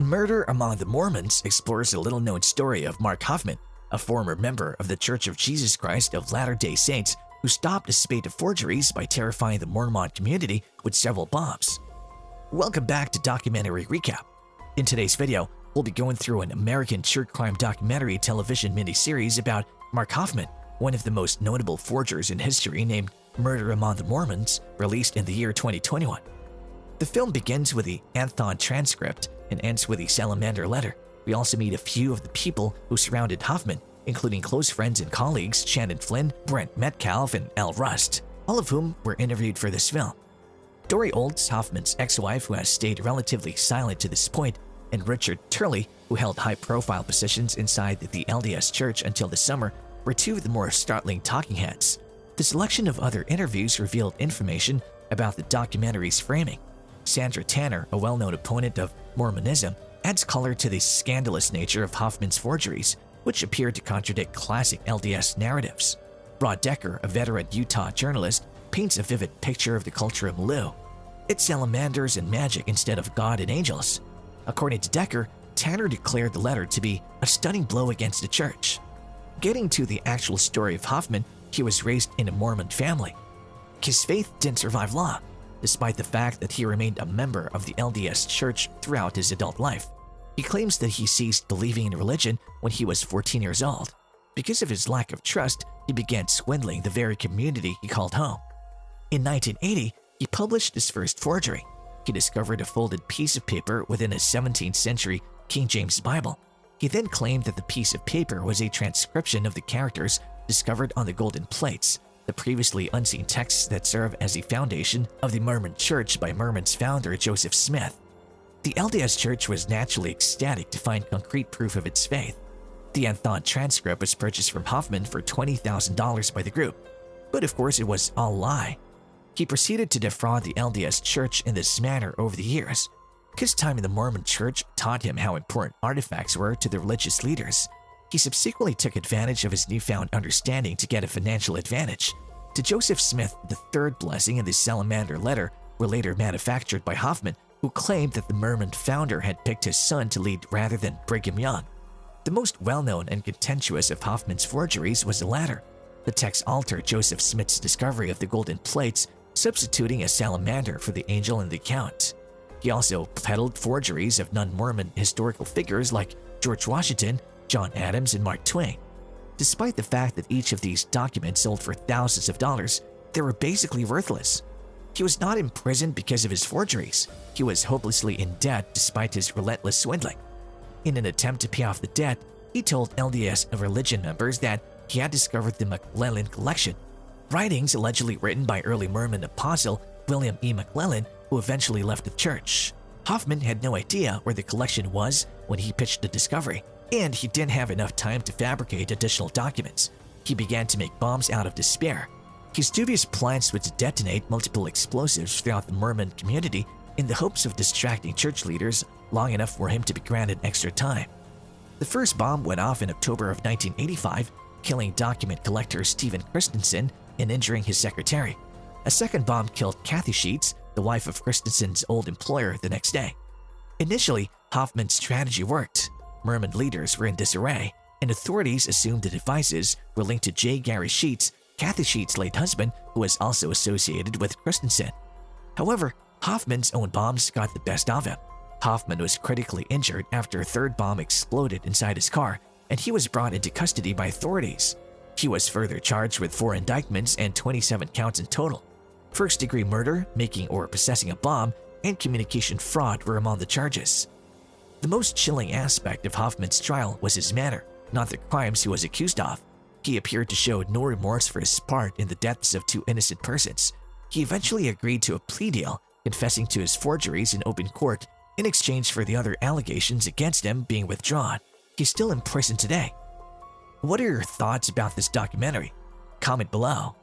Murder Among the Mormons explores the little-known story of Mark Hofmann, a former member of the Church of Jesus Christ of Latter-day Saints who stopped a spate of forgeries by terrifying the Mormon community with several bombs. Welcome back to Documentary Recap. In today's video, we'll be going through an American church crime documentary television miniseries about Mark Hofmann, one of the most notable forgers in history, named Murder Among the Mormons, released in the year 2021. The film begins with the Anthon transcript and ends with the Salamander letter. We also meet a few of the people who surrounded Hofmann, including close friends and colleagues Shannon Flynn, Brent Metcalf, and Al Rust, all of whom were interviewed for this film. Dory Olds, Hoffman's ex-wife, who has stayed relatively silent to this point, and Richard Turley, who held high-profile positions inside the LDS Church until the summer, were two of the more startling talking heads. The selection of other interviews revealed information about the documentary's framing. Sandra Tanner, a well-known opponent of Mormonism, adds color to the scandalous nature of Hofmann's forgeries, which appear to contradict classic LDS narratives. Rod Decker, a veteran Utah journalist, paints a vivid picture of the culture of Malou. It's salamanders and magic instead of God and angels. According to Decker, Tanner declared the letter to be a stunning blow against the church. Getting to the actual story of Hofmann, he was raised in a Mormon family. His faith didn't survive long, despite the fact that he remained a member of the LDS Church throughout his adult life. He claims that he ceased believing in religion when he was 14 years old. Because of his lack of trust, he began swindling the very community he called home. In 1980, he published his first forgery. He discovered a folded piece of paper within a 17th century King James Bible. He then claimed that the piece of paper was a transcription of the characters discovered on the golden plates, the previously unseen texts that serve as the foundation of the Mormon Church by Mormon's founder Joseph Smith. The LDS Church was naturally ecstatic to find concrete proof of its faith. The Anthon transcript was purchased from Hofmann for $20,000 by the group, but of course it was all a lie. He proceeded to defraud the LDS Church in this manner over the years. His time in the Mormon Church taught him how important artifacts were to the religious leaders. He subsequently took advantage of his newfound understanding to get a financial advantage. To Joseph Smith, the third blessing in the Salamander letter were later manufactured by Hofmann, who claimed that the Mormon founder had picked his son to lead rather than Brigham Young. The most well-known and contentious of Hofmann's forgeries was the latter. The text altered Joseph Smith's discovery of the golden plates, substituting a salamander for the angel in the account. He also peddled forgeries of non-Mormon historical figures like George Washington, John Adams, and Mark Twain. Despite the fact that each of these documents sold for thousands of dollars, they were basically worthless. He was not imprisoned because of his forgeries. He was hopelessly in debt despite his relentless swindling. In an attempt to pay off the debt, he told LDS religion members that he had discovered the McClellan collection, writings allegedly written by early Mormon apostle William E. McClellan, who eventually left the church. Hofmann had no idea where the collection was when he pitched the discovery, and he didn't have enough time to fabricate additional documents. He began to make bombs out of despair. His dubious plans were to detonate multiple explosives throughout the Mormon community in the hopes of distracting church leaders long enough for him to be granted extra time. The first bomb went off in October of 1985, killing document collector Stephen Christensen and injuring his secretary. A second bomb killed Kathy Sheets, the wife of Christensen's old employer, the next day. Initially, Hofmann's strategy worked. Mormon leaders were in disarray, and authorities assumed the devices were linked to J. Gary Sheets, Kathy Sheets' late husband, who was also associated with Christensen. However, Hofmann's own bombs got the best of him. Hofmann was critically injured after a third bomb exploded inside his car, and he was brought into custody by authorities. He was further charged with 4 indictments and 27 counts in total. First-degree murder, making or possessing a bomb, and communication fraud were among the charges. The most chilling aspect of Hofmann's trial was his manner, not the crimes he was accused of. He appeared to show no remorse for his part in the deaths of 2 innocent persons. He eventually agreed to a plea deal, confessing to his forgeries in open court in exchange for the other allegations against him being withdrawn. He's still in prison today. What are your thoughts about this documentary? Comment below.